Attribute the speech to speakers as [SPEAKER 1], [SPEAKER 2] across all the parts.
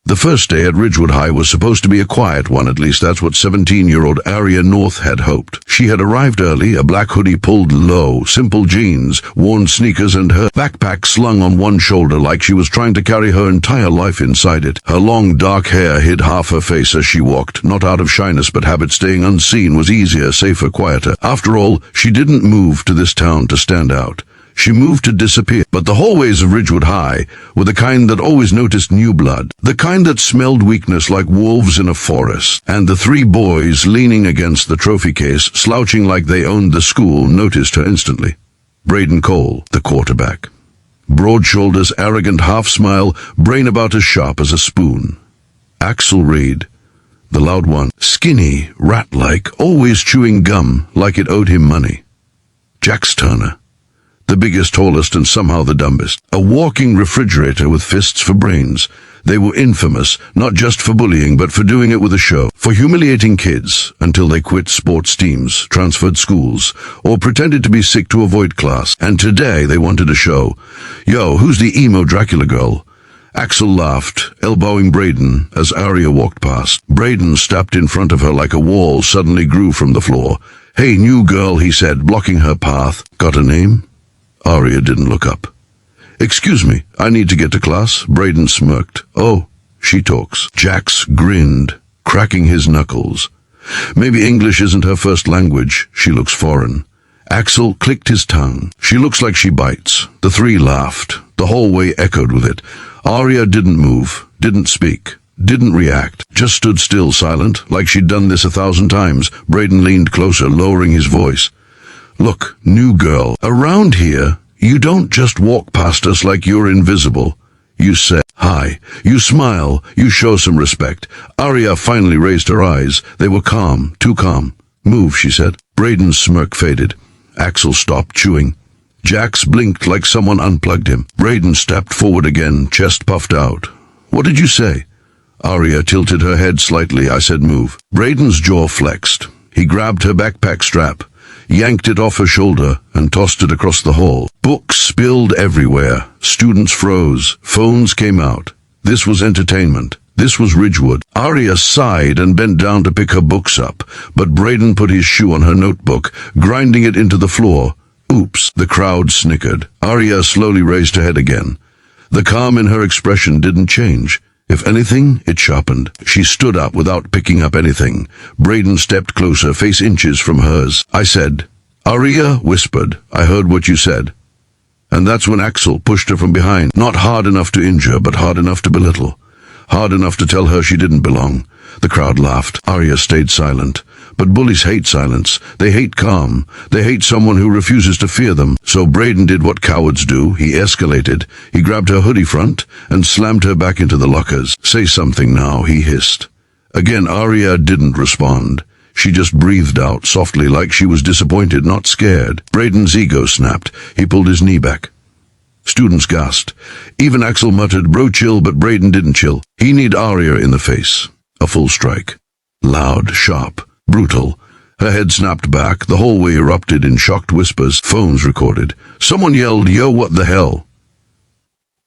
[SPEAKER 1] The first day at Ridgewood High was supposed to be a quiet one, at least that's what 17-year-old Aria North had hoped. She had arrived early, a black hoodie pulled low, simple jeans, worn sneakers, and her backpack slung on one shoulder like she was trying to carry her entire life inside it. Her long dark hair hid half her face as she walked, not out of shyness but habit. Staying unseen was easier, safer, quieter. After all, she didn't move to this town to stand out. She moved to disappear. But the hallways of Ridgewood High were the kind that always noticed new blood, the kind that smelled weakness like wolves in a forest. And the three boys leaning against the trophy case, slouching like they owned the school, noticed her instantly. Braden Cole, the quarterback. Broad shoulders, arrogant half-smile, brain about as sharp as a spoon. Axel Reed, the loud one, skinny, rat-like, always chewing gum like it owed him money. Jax Turner, the biggest, tallest, and somehow the dumbest. A walking refrigerator with fists for brains. They were infamous, not just for bullying, but for doing it with a show. For humiliating kids until they quit sports teams, transferred schools, or pretended to be sick to avoid class. And today they wanted a show. Yo, who's the emo Dracula girl? Axel laughed, elbowing Braden as Aria walked past. Braden stepped in front of her like a wall suddenly grew from the floor. Hey, new girl, he said, blocking her path. Got a name? Aria didn't look up. Excuse me, I need to get to class. Braden smirked. Oh, she talks. Jax grinned, cracking his knuckles. Maybe English isn't her first language. She looks foreign. Axel clicked his tongue. She looks like she bites. The three laughed. The hallway echoed with it. Aria didn't move, didn't speak, didn't react, just stood still, silent, like she'd done this 1,000 times. Braden leaned closer, lowering his voice. Look, new girl, around here, you don't just walk past us like you're invisible. You say hi, you smile, you show some respect. Aria finally raised her eyes. They were calm, too calm. Move, she said. Braden's smirk faded. Axel stopped chewing. Jax blinked like someone unplugged him. Braden stepped forward again, chest puffed out. What did you say? Aria tilted her head slightly. I said move. Braden's jaw flexed. He grabbed her backpack strap, yanked it off her shoulder, and tossed it across the hall. Books spilled everywhere. Students froze. Phones came out. This was entertainment. This was Ridgewood. Aria sighed and bent down to pick her books up, but Braden put his shoe on her notebook, grinding it into the floor. Oops, the crowd snickered. Aria slowly raised her head again. The calm in her expression didn't change. If anything, it sharpened. She stood up without picking up anything. Braden stepped closer, face inches from hers. I said, Aria whispered, I heard what you said. And that's when Axel pushed her from behind, not hard enough to injure, but hard enough to belittle. Hard enough to tell her she didn't belong. The crowd laughed. Aria stayed silent. But bullies hate silence. They hate calm. They hate someone who refuses to fear them. So Braden did what cowards do. He escalated. He grabbed her hoodie front and slammed her back into the lockers. Say something now, he hissed. Again, Aria didn't respond. She just breathed out softly like she was disappointed, not scared. Braden's ego snapped. He pulled his knee back. Students gasped. Even Axel muttered, bro chill, but Braden didn't chill. He kneed Aria in the face. A full strike. Loud, sharp, brutal. Her head snapped back. The hallway erupted in shocked whispers. Phones recorded. Someone yelled, yo, what the hell?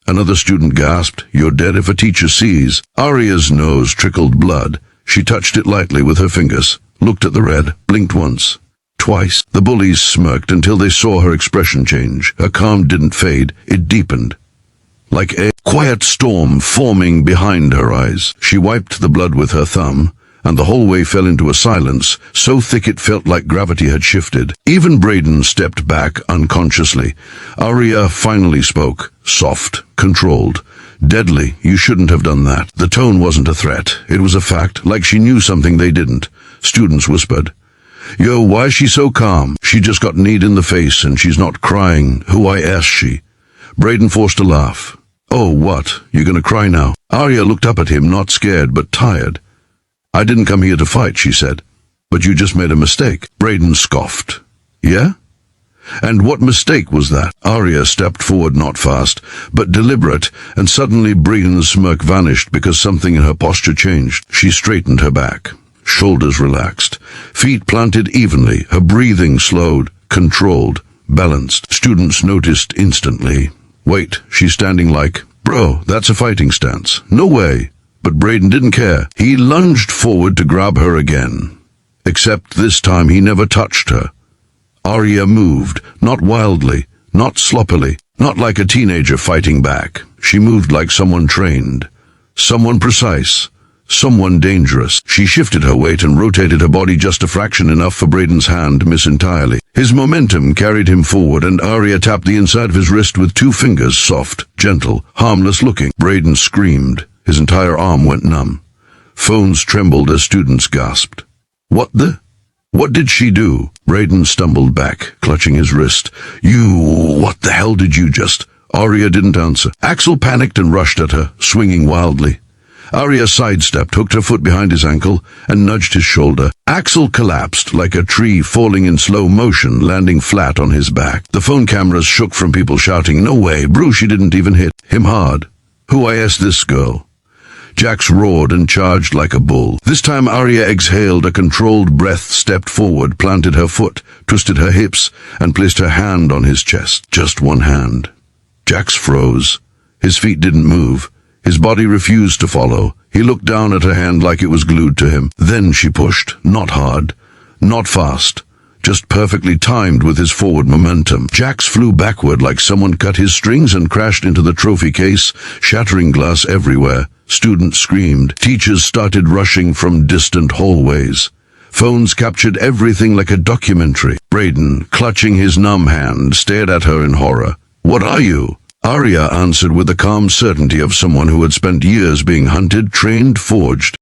[SPEAKER 1] Another student gasped, you're dead if a teacher sees. Aria's nose trickled blood. She touched it lightly with her fingers, looked at the red, blinked once. Twice. The bullies smirked until they saw her expression change. Her calm didn't fade. It deepened. Like a quiet storm forming behind her eyes. She wiped the blood with her thumb, and the hallway fell into a silence so thick it felt like gravity had shifted. Even Braden stepped back unconsciously. Aria finally spoke, soft, controlled. Deadly, you shouldn't have done that. The tone wasn't a threat. It was a fact, like she knew something they didn't. Students whispered. Yo, why is she so calm? She just got kneed in the face and she's not crying. Who I asked she? Braden forced a laugh. Oh, what? You're gonna cry now? Aria looked up at him, not scared, but tired. I didn't come here to fight, she said. But you just made a mistake. Braden scoffed. Yeah? And what mistake was that? Aria stepped forward, not fast, but deliberate, and suddenly Braden's smirk vanished because something in her posture changed. She straightened her back. Shoulders relaxed, feet planted evenly, her breathing slowed, controlled, balanced. Students noticed instantly. Wait, she's standing like, bro, that's a fighting stance. No way. But Braden didn't care. He lunged forward to grab her again. Except this time he never touched her. Arya moved, not wildly, not sloppily, not like a teenager fighting back. She moved like someone trained, someone precise, someone dangerous. She shifted her weight and rotated her body just a fraction enough for Braden's hand to miss entirely. His momentum carried him forward, and Arya tapped the inside of his wrist with 2 fingers, soft, gentle, harmless looking. Braden screamed. His entire arm went numb. Phones trembled as students gasped. What did she do? Braden stumbled back, clutching his wrist. What the hell did you just... Arya didn't answer. Axel panicked and rushed at her, swinging wildly. Arya sidestepped, hooked her foot behind his ankle, and nudged his shoulder. Axel collapsed like a tree falling in slow motion, landing flat on his back. The phone cameras shook from people shouting, "No way, Bruce, she didn't even hit him hard. Who is this girl?" Jax roared and charged like a bull. This time Arya exhaled a controlled breath, stepped forward, planted her foot, twisted her hips, and placed her hand on his chest. Just one hand. Jax froze. His feet didn't move. His body refused to follow. He looked down at her hand like it was glued to him. Then she pushed, not hard, not fast, just perfectly timed with his forward momentum. Jax flew backward like someone cut his strings and crashed into the trophy case, shattering glass everywhere. Students screamed. Teachers started rushing from distant hallways. Phones captured everything like a documentary. Braden, clutching his numb hand, stared at her in horror. "What are you?" Arya answered with the calm certainty of someone who had spent years being hunted, trained, forged.